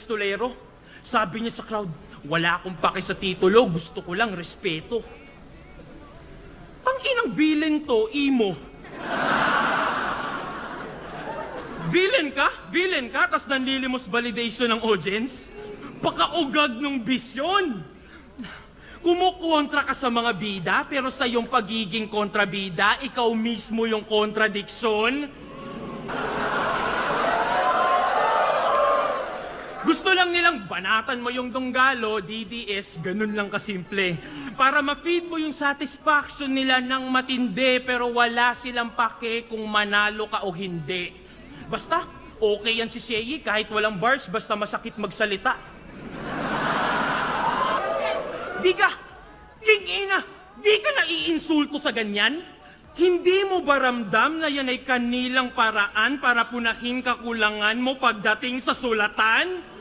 pistolero. Sabi niya sa crowd, wala akong pake sa titulo, gusto ko lang respeto. Ang inang villain to, imo. Villain ka, tas nanlilimos validation ng audience? Pakaugag ng bisyon. Kumukontra ka sa mga bida, pero sa iyong pagiging kontrabida, ikaw mismo yung kontradiksyon. Gusto lang nilang banatan mo yung Donggalo, DDS, ganun lang kasimple. Para ma-feed mo yung satisfaction nila ng matindi, pero wala silang pake kung manalo ka o hindi. Basta, okay yan si Seyi kahit walang bars, basta masakit magsalita. King Ina, di ka naiinsulto sa ganyan? Hindi mo ba ramdam na yan ay kanilang paraan para punahin kakulangan mo pagdating sa sulatan?